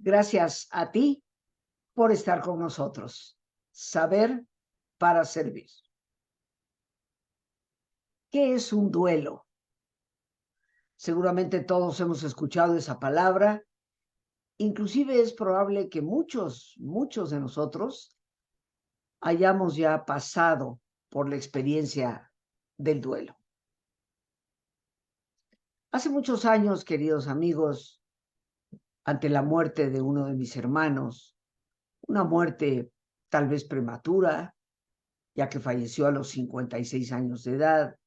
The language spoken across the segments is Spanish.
Gracias a ti por estar con nosotros. Saber para servir. ¿Qué es un duelo? Seguramente todos hemos escuchado esa palabra. Inclusive es probable que muchos de nosotros hayamos ya pasado por la experiencia del duelo. Hace muchos años, queridos amigos, ante la muerte de uno de mis hermanos, una muerte tal vez prematura, ya que falleció a los 56 años de edad,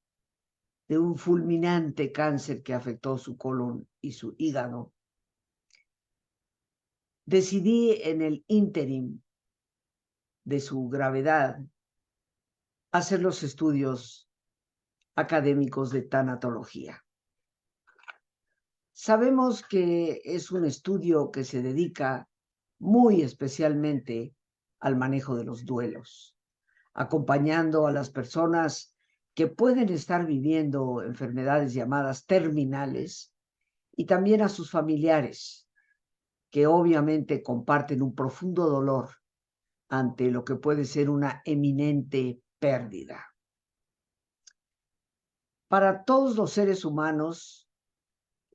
de un fulminante cáncer que afectó su colon y su hígado, decidí en el ínterin de su gravedad hacer los estudios académicos de tanatología. Sabemos que es un estudio que se dedica muy especialmente al manejo de los duelos, acompañando a las personas que pueden estar viviendo enfermedades llamadas terminales y también a sus familiares, que obviamente comparten un profundo dolor ante lo que puede ser una eminente pérdida. Para todos los seres humanos,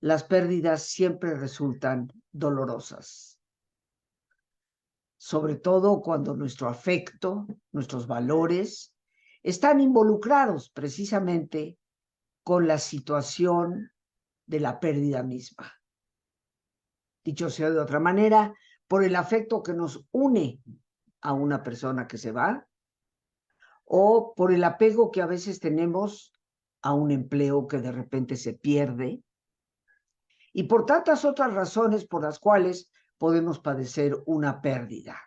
las pérdidas siempre resultan dolorosas, sobre todo cuando nuestro afecto, nuestros valores, están involucrados precisamente con la situación de la pérdida misma. Dicho sea de otra manera, por el afecto que nos une a una persona que se va, o por el apego que a veces tenemos a un empleo que de repente se pierde, y por tantas otras razones por las cuales podemos padecer una pérdida,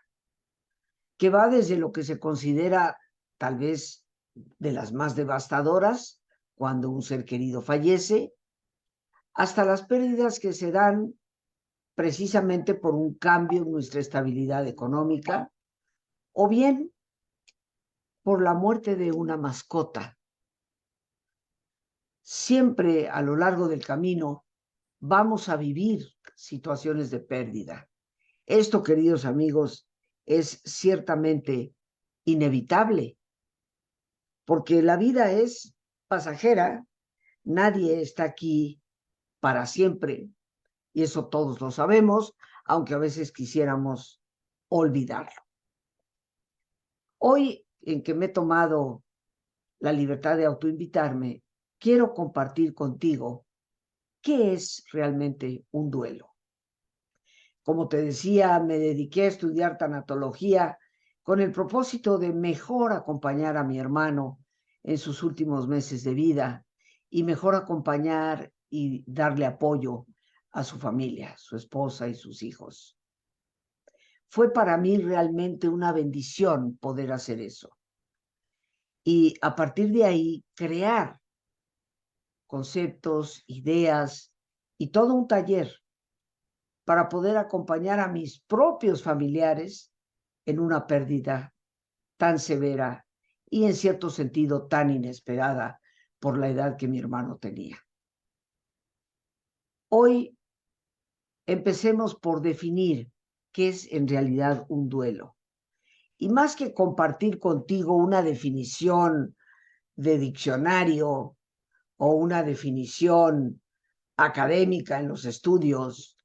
que va desde lo que se considera tal vez de las más devastadoras, cuando un ser querido fallece, hasta las pérdidas que se dan precisamente por un cambio en nuestra estabilidad económica, o bien por la muerte de una mascota. Siempre a lo largo del camino vamos a vivir situaciones de pérdida. Esto, queridos amigos, es ciertamente inevitable, porque la vida es pasajera, nadie está aquí para siempre, y eso todos lo sabemos, aunque a veces quisiéramos olvidarlo. Hoy, en que me he tomado la libertad de autoinvitarme, quiero compartir contigo qué es realmente un duelo. Como te decía, me dediqué a estudiar tanatología con el propósito de mejor acompañar a mi hermano en sus últimos meses de vida y mejor acompañar y darle apoyo a su familia, su esposa y sus hijos. Fue para mí realmente una bendición poder hacer eso. Y a partir de ahí, crear conceptos, ideas y todo un taller para poder acompañar a mis propios familiares en una pérdida tan severa y en cierto sentido tan inesperada por la edad que mi hermano tenía. Hoy empecemos por definir qué es en realidad un duelo. Y más que compartir contigo una definición de diccionario o una definición académica en los estudios,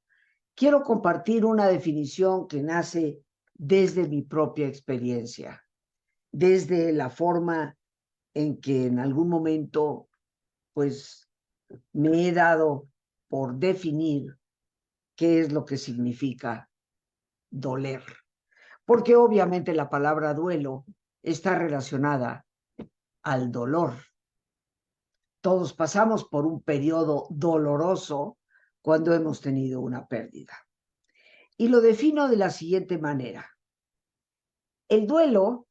quiero compartir una definición que nace desde mi propia experiencia, desde la forma en que en algún momento, pues, me he dado por definir qué es lo que significa doler. Porque obviamente la palabra duelo está relacionada al dolor. Todos pasamos por un periodo doloroso cuando hemos tenido una pérdida. Y lo defino de la siguiente manera. El duelo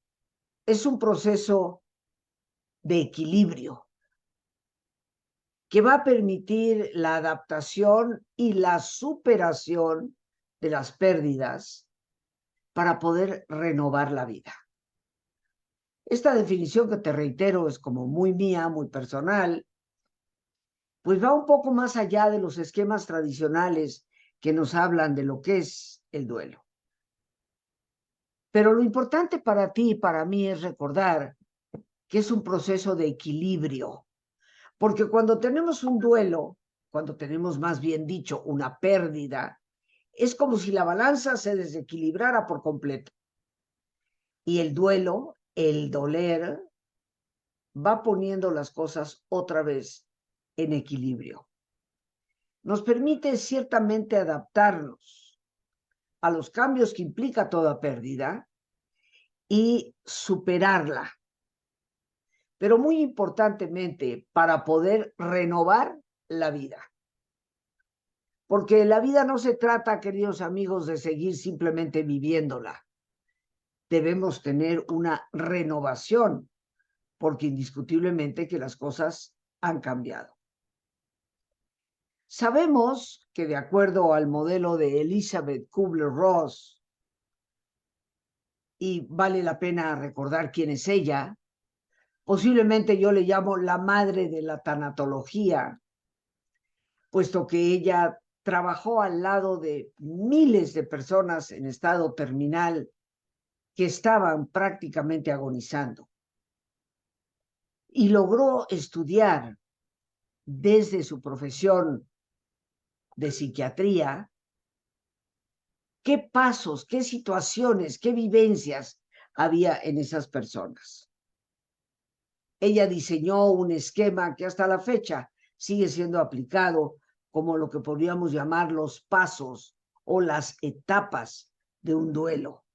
es un proceso de equilibrio que va a permitir la adaptación y la superación de las pérdidas para poder renovar la vida. Esta definición que te reitero es como muy mía, muy personal, pues va un poco más allá de los esquemas tradicionales que nos hablan de lo que es el duelo. Pero lo importante para ti y para mí es recordar que es un proceso de equilibrio, porque cuando tenemos un duelo, cuando tenemos más bien dicho una pérdida, es como si la balanza se desequilibrara por completo. Y el duelo, el doler, va poniendo las cosas otra vez en equilibrio. Nos permite ciertamente adaptarnos a los cambios que implica toda pérdida y superarla. Pero muy importantemente, para poder renovar la vida. Porque la vida no se trata, queridos amigos, de seguir simplemente viviéndola. Debemos tener una renovación, porque indiscutiblemente que las cosas han cambiado. Sabemos que de acuerdo al modelo de Elizabeth Kubler-Ross, y vale la pena recordar quién es ella, posiblemente yo le llamo la madre de la tanatología, puesto que ella trabajó al lado de miles de personas en estado terminal que estaban prácticamente agonizando. Y logró estudiar desde su profesión de psiquiatría qué pasos, qué situaciones, qué vivencias había en esas personas. Ella diseñó un esquema que hasta la fecha sigue siendo aplicado como lo que podríamos llamar los pasos o las etapas de un duelo.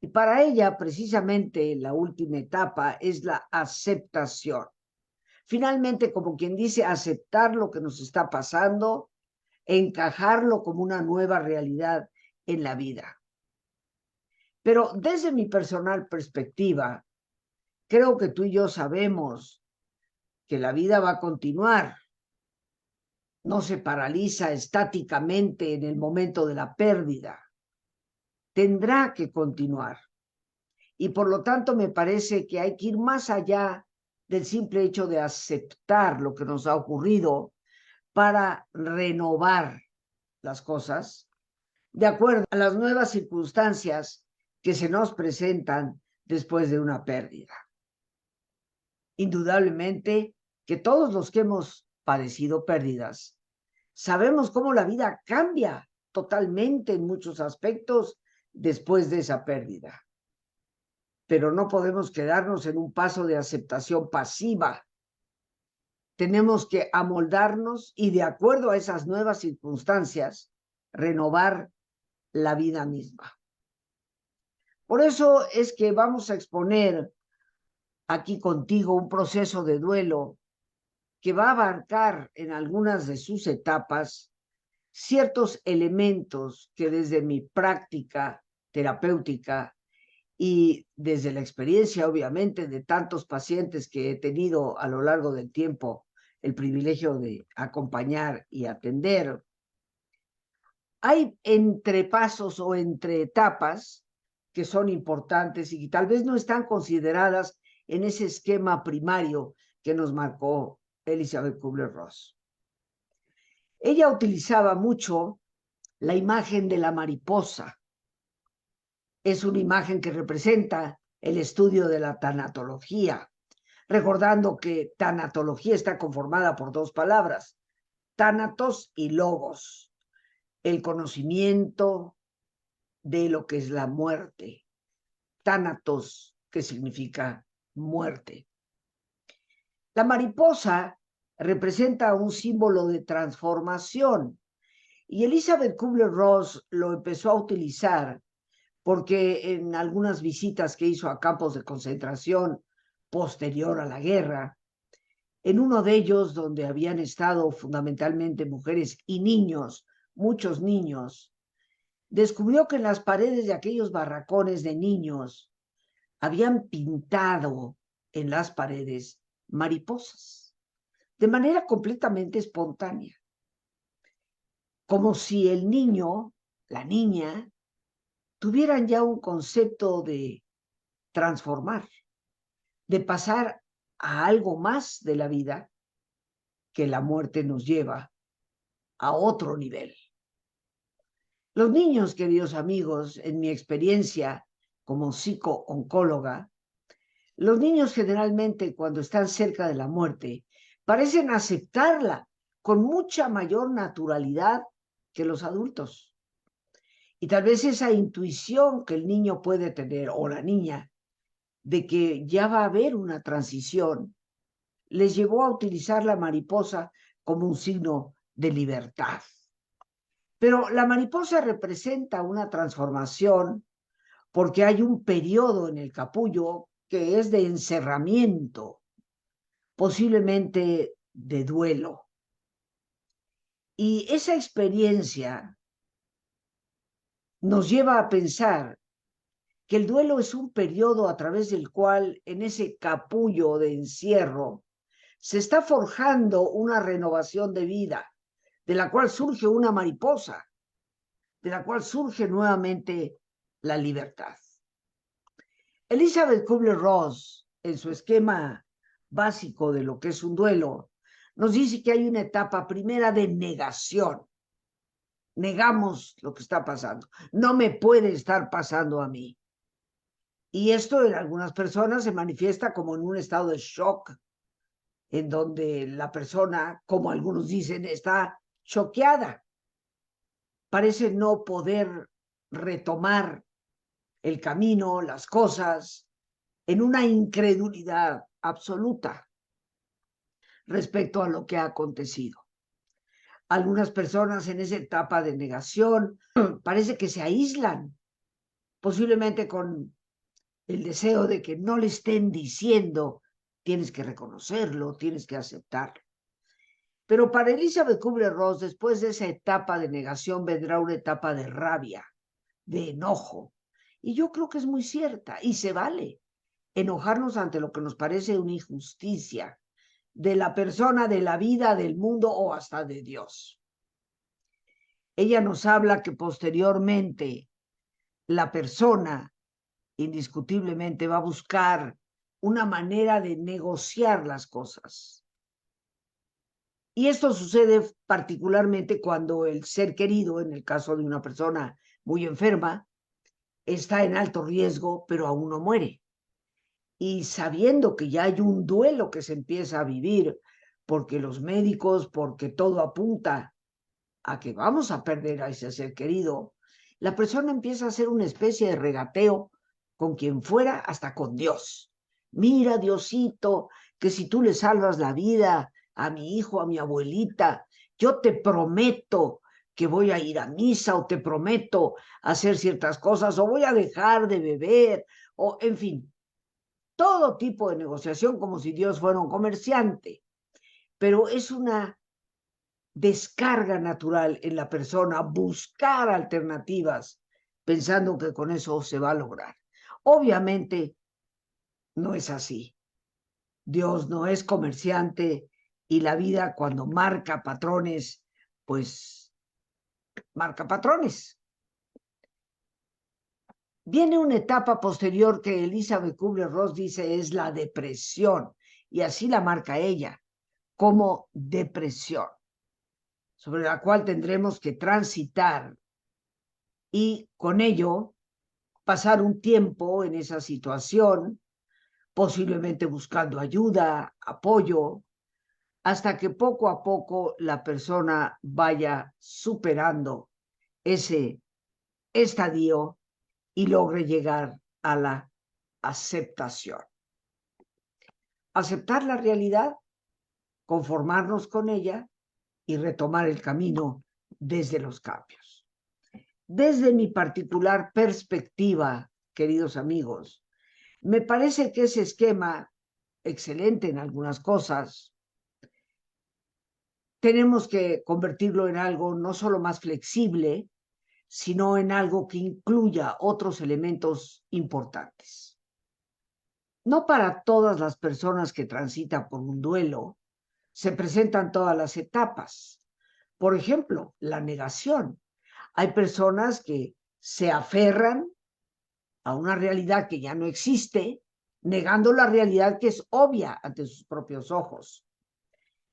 Y para ella, precisamente, la última etapa es la aceptación. Finalmente, como quien dice, aceptar lo que nos está pasando, encajarlo como una nueva realidad en la vida. Pero desde mi personal perspectiva, creo que tú y yo sabemos que la vida va a continuar. No se paraliza estáticamente en el momento de la pérdida. Tendrá que continuar. Y por lo tanto me parece que hay que ir más allá del simple hecho de aceptar lo que nos ha ocurrido para renovar las cosas de acuerdo a las nuevas circunstancias que se nos presentan después de una pérdida. Indudablemente que todos los que hemos padecido pérdidas sabemos cómo la vida cambia totalmente en muchos aspectos después de esa pérdida. Pero no podemos quedarnos en un paso de aceptación pasiva. Tenemos que amoldarnos y de acuerdo a esas nuevas circunstancias, renovar la vida misma. Por eso es que vamos a exponer aquí contigo un proceso de duelo que va a abarcar en algunas de sus etapas ciertos elementos que desde mi práctica terapéutica y desde la experiencia, obviamente, de tantos pacientes que he tenido a lo largo del tiempo el privilegio de acompañar y atender, hay entrepasos o entre etapas que son importantes y que tal vez no están consideradas en ese esquema primario que nos marcó Elizabeth Kubler-Ross. Ella utilizaba mucho la imagen de la mariposa. Es una imagen que representa el estudio de la tanatología, recordando que tanatología está conformada por dos palabras, tánatos y logos, el conocimiento de lo que es la muerte, tánatos, que significa muerte. La mariposa representa un símbolo de transformación y Elizabeth Kubler-Ross lo empezó a utilizar porque en algunas visitas que hizo a campos de concentración posterior a la guerra, en uno de ellos donde habían estado fundamentalmente mujeres y niños, muchos niños, descubrió que en las paredes de aquellos barracones de niños habían pintado en las paredes mariposas, de manera completamente espontánea, como si el niño, la niña, tuvieran ya un concepto de transformar, de pasar a algo más de la vida, que la muerte nos lleva a otro nivel. Los niños, queridos amigos, en mi experiencia como psico-oncóloga, los niños generalmente cuando están cerca de la muerte parecen aceptarla con mucha mayor naturalidad que los adultos. Y tal vez esa intuición que el niño puede tener o la niña de que ya va a haber una transición les llevó a utilizar la mariposa como un signo de libertad. Pero la mariposa representa una transformación porque hay un periodo en el capullo que es de encerramiento, posiblemente de duelo. Y esa experiencia nos lleva a pensar que el duelo es un periodo a través del cual en ese capullo de encierro se está forjando una renovación de vida, de la cual surge una mariposa, de la cual surge nuevamente la libertad. Elizabeth Kubler-Ross, en su esquema básico de lo que es un duelo, nos dice que hay una etapa primera de negación. Negamos lo que está pasando. No me puede estar pasando a mí. Y esto en algunas personas se manifiesta como en un estado de shock, en donde la persona, como algunos dicen, está choqueada. Parece no poder retomar el camino, las cosas, en una incredulidad absoluta respecto a lo que ha acontecido. Algunas personas en esa etapa de negación parece que se aíslan, posiblemente con el deseo de que no le estén diciendo, tienes que reconocerlo, tienes que aceptarlo. Pero para Elizabeth Kubler-Ross, después de esa etapa de negación vendrá una etapa de rabia, de enojo. Y yo creo que es muy cierta y se vale enojarnos ante lo que nos parece una injusticia de la persona, de la vida, del mundo o hasta de Dios. Ella nos habla que posteriormente la persona indiscutiblemente va a buscar una manera de negociar las cosas. Y esto sucede particularmente cuando el ser querido, en el caso de una persona muy enferma, está en alto riesgo, pero aún no muere. Y sabiendo que ya hay un duelo que se empieza a vivir, porque los médicos, porque todo apunta a que vamos a perder a ese ser querido, la persona empieza a hacer una especie de regateo con quien fuera, hasta con Dios. Mira, Diosito, que si tú le salvas la vida a mi hijo, a mi abuelita, yo te prometo que voy a ir a misa o te prometo hacer ciertas cosas o voy a dejar de beber o, en fin, todo tipo de negociación como si Dios fuera un comerciante. Pero es una descarga natural en la persona, buscar alternativas, pensando que con eso se va a lograr. Obviamente no es así. Dios no es comerciante y la vida cuando marca patrones, pues marca patrones. Viene una etapa posterior que Elizabeth Kubler-Ross dice es la depresión, y así la marca ella, como depresión, sobre la cual tendremos que transitar y con ello pasar un tiempo en esa situación, posiblemente buscando ayuda, apoyo, hasta que poco a poco la persona vaya superando ese estadio y logre llegar a la aceptación. Aceptar la realidad, conformarnos con ella y retomar el camino desde los cambios. Desde mi particular perspectiva, queridos amigos, me parece que ese esquema, excelente en algunas cosas, tenemos que convertirlo en algo no solo más flexible, sino en algo que incluya otros elementos importantes. No para todas las personas que transitan por un duelo se presentan todas las etapas. Por ejemplo, la negación. Hay personas que se aferran a una realidad que ya no existe, negando la realidad que es obvia ante sus propios ojos.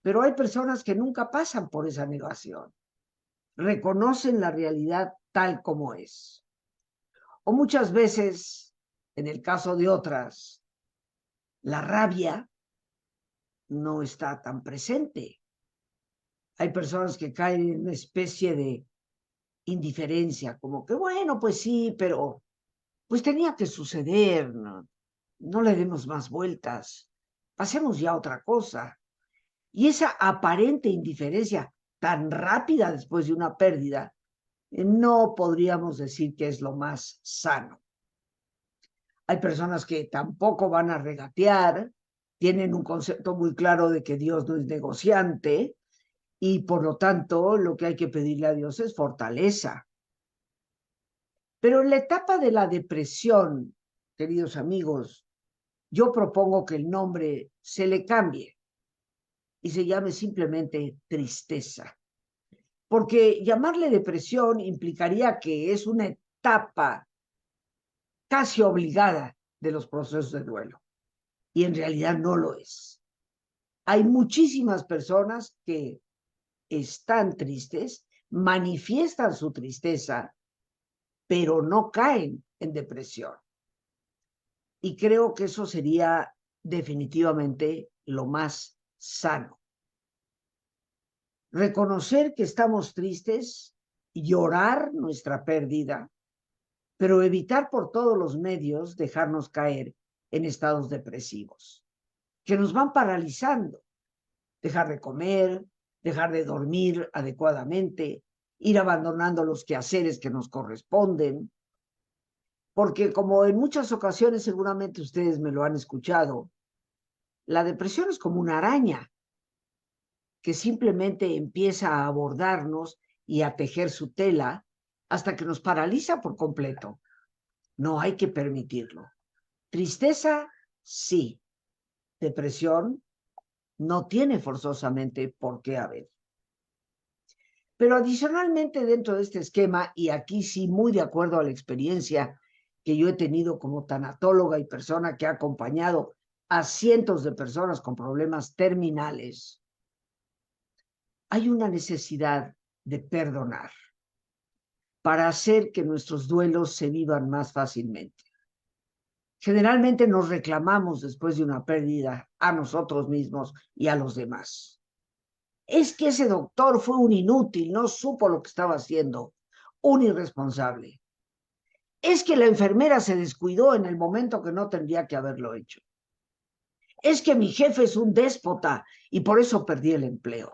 Pero hay personas que nunca pasan por esa negación. Reconocen la realidad tal como es. O muchas veces, en el caso de otras, la rabia no está tan presente. Hay personas que caen en una especie de indiferencia, como que bueno, pues sí, pero pues tenía que suceder, no le demos más vueltas, pasemos ya a otra cosa. Y esa aparente indiferencia tan rápida después de una pérdida, no podríamos decir que es lo más sano. Hay personas que tampoco van a regatear, tienen un concepto muy claro de que Dios no es negociante y por lo tanto lo que hay que pedirle a Dios es fortaleza. Pero en la etapa de la depresión, queridos amigos, yo propongo que el nombre se le cambie y se llame simplemente tristeza. Porque llamarle depresión implicaría que es una etapa casi obligada de los procesos de duelo. Y en realidad no lo es. Hay muchísimas personas que están tristes, manifiestan su tristeza, pero no caen en depresión. Y creo que eso sería definitivamente lo más sano. Reconocer que estamos tristes, llorar nuestra pérdida, pero evitar por todos los medios dejarnos caer en estados depresivos, que nos van paralizando. Dejar de comer, dejar de dormir adecuadamente, ir abandonando los quehaceres que nos corresponden, porque como en muchas ocasiones seguramente ustedes me lo han escuchado, la depresión es como una araña que simplemente empieza a abordarnos y a tejer su tela hasta que nos paraliza por completo. No hay que permitirlo. Tristeza, sí. Depresión, no tiene forzosamente por qué haber. Pero adicionalmente dentro de este esquema, y aquí sí muy de acuerdo a la experiencia que yo he tenido como tanatóloga y persona que ha acompañado a cientos de personas con problemas terminales, hay una necesidad de perdonar para hacer que nuestros duelos se vivan más fácilmente. Generalmente nos reclamamos después de una pérdida a nosotros mismos y a los demás. Es que ese doctor fue un inútil, no supo lo que estaba haciendo, un irresponsable. Es que la enfermera se descuidó en el momento que no tendría que haberlo hecho. Es que mi jefe es un déspota y por eso perdí el empleo.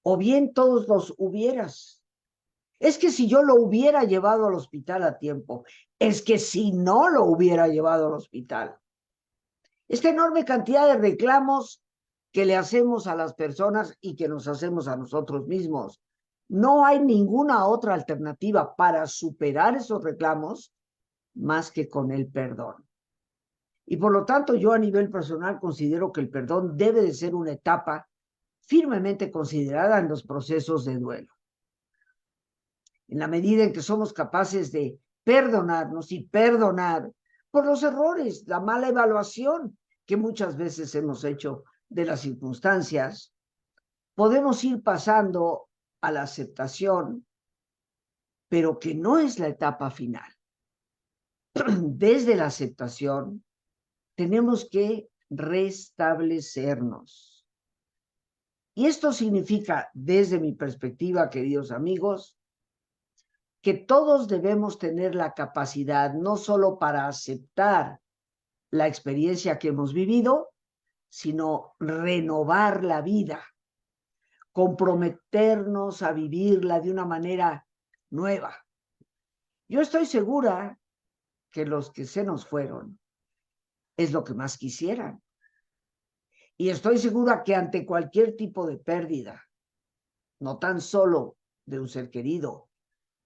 O bien todos los hubieras. Es que si yo lo hubiera llevado al hospital a tiempo, es que si no lo hubiera llevado al hospital. Esta enorme cantidad de reclamos que le hacemos a las personas y que nos hacemos a nosotros mismos. No hay ninguna otra alternativa para superar esos reclamos más que con el perdón. Y por lo tanto, yo a nivel personal considero que el perdón debe de ser una etapa firmemente considerada en los procesos de duelo. En la medida en que somos capaces de perdonarnos y perdonar por los errores, la mala evaluación que muchas veces hemos hecho de las circunstancias, podemos ir pasando a la aceptación, pero que no es la etapa final. Desde la aceptación tenemos que restablecernos. Y esto significa, desde mi perspectiva, queridos amigos, que todos debemos tener la capacidad no solo para aceptar la experiencia que hemos vivido, sino renovar la vida, comprometernos a vivirla de una manera nueva. Yo estoy segura que los que se nos fueron es lo que más quisieran. Y estoy segura que ante cualquier tipo de pérdida, no tan solo de un ser querido,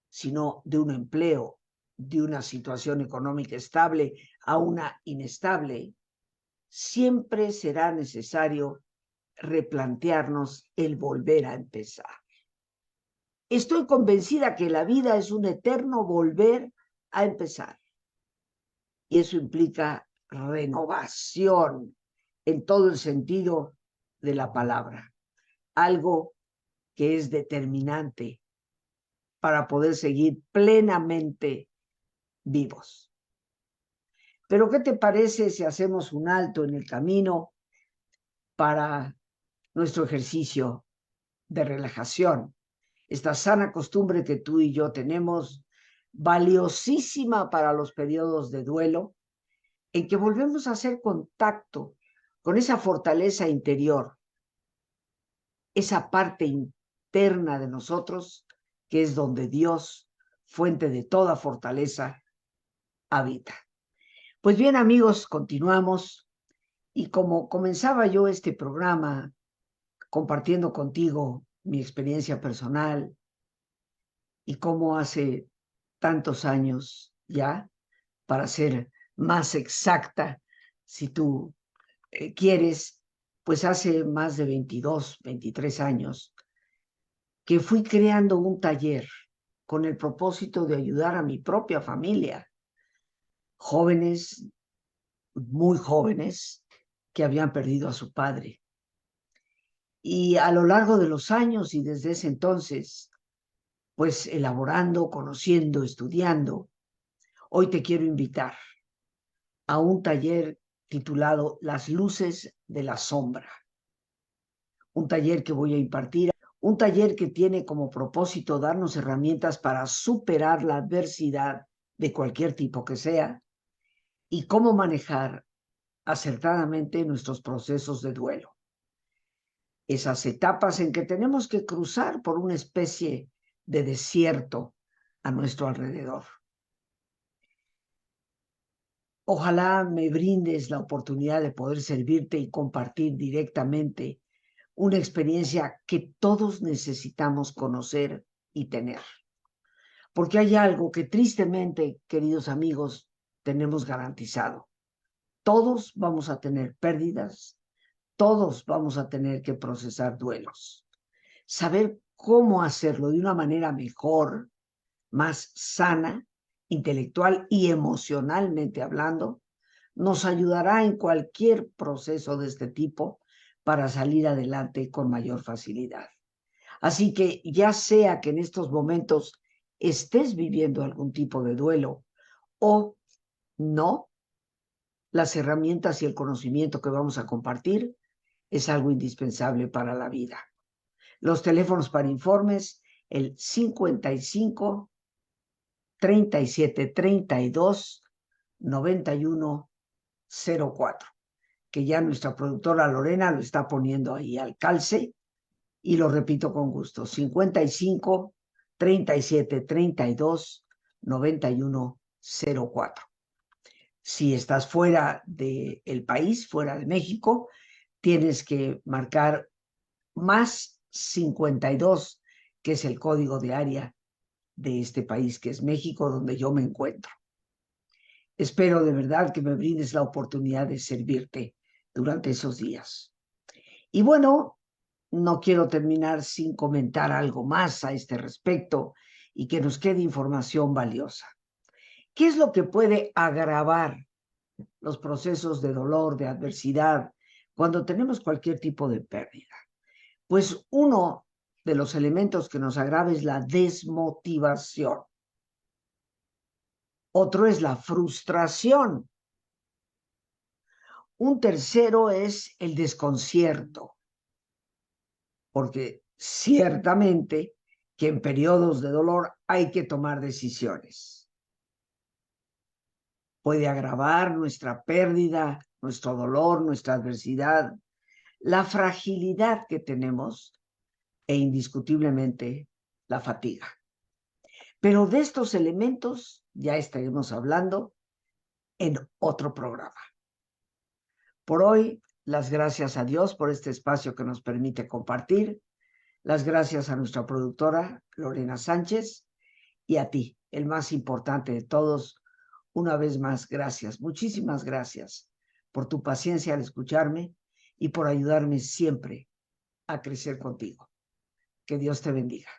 sino de un empleo, de una situación económica estable a una inestable, siempre será necesario replantearnos el volver a empezar. Estoy convencida que la vida es un eterno volver a empezar. Y eso implica renovación en todo el sentido de la palabra. Algo que es determinante para poder seguir plenamente vivos. Pero ¿qué te parece si hacemos un alto en el camino para nuestro ejercicio de relajación? Esta sana costumbre que tú y yo tenemos, valiosísima para los periodos de duelo, en que volvemos a hacer contacto con esa fortaleza interior, esa parte interna de nosotros, que es donde Dios, fuente de toda fortaleza, habita. Pues bien, amigos, continuamos. Y como comenzaba yo este programa compartiendo contigo mi experiencia personal y cómo hace tantos años ya, para ser más exacta, si tú quieres, pues hace más de 22, 23 años, que fui creando un taller con el propósito de ayudar a mi propia familia, jóvenes, muy jóvenes, que habían perdido a su padre. Y a lo largo de los años y desde ese entonces, pues elaborando, conociendo, estudiando, hoy te quiero invitar a un taller titulado Las luces de la sombra. Un taller que voy a impartir, un taller que tiene como propósito darnos herramientas para superar la adversidad de cualquier tipo que sea y cómo manejar acertadamente nuestros procesos de duelo. Esas etapas en que tenemos que cruzar por una especie de desierto a nuestro alrededor. Ojalá me brindes la oportunidad de poder servirte y compartir directamente una experiencia que todos necesitamos conocer y tener. Porque hay algo que tristemente, queridos amigos, tenemos garantizado. Todos vamos a tener pérdidas, todos vamos a tener que procesar duelos. Saber cómo hacerlo de una manera mejor, más sana, intelectual y emocionalmente hablando, nos ayudará en cualquier proceso de este tipo para salir adelante con mayor facilidad. Así que ya sea que en estos momentos estés viviendo algún tipo de duelo o no, las herramientas y el conocimiento que vamos a compartir es algo indispensable para la vida. Los teléfonos para informes, el 55 37 32 91 04, que ya nuestra productora Lorena lo está poniendo ahí al calce, y lo repito con gusto, 55 37 32 91 04. Si estás fuera del país, fuera de México, tienes que marcar más 52, que es el código de área de este país, que es México, donde yo me encuentro. Espero de verdad que me brindes la oportunidad de servirte durante esos días. Y bueno, no quiero terminar sin comentar algo más a este respecto y que nos quede información valiosa. ¿Qué es lo que puede agravar los procesos de dolor, de adversidad, cuando tenemos cualquier tipo de pérdida? Pues uno de los elementos que nos agrava es la desmotivación. Otro es la frustración. Un tercero es el desconcierto, porque ciertamente que en periodos de dolor hay que tomar decisiones. Puede agravar nuestra pérdida, nuestro dolor, nuestra adversidad, la fragilidad que tenemos e indiscutiblemente la fatiga. Pero de estos elementos ya estaremos hablando en otro programa. Por hoy, las gracias a Dios por este espacio que nos permite compartir, las gracias a nuestra productora Lorena Sánchez y a ti, el más importante de todos. Una vez más, gracias, muchísimas gracias por tu paciencia al escucharme y por ayudarme siempre a crecer contigo. Que Dios te bendiga.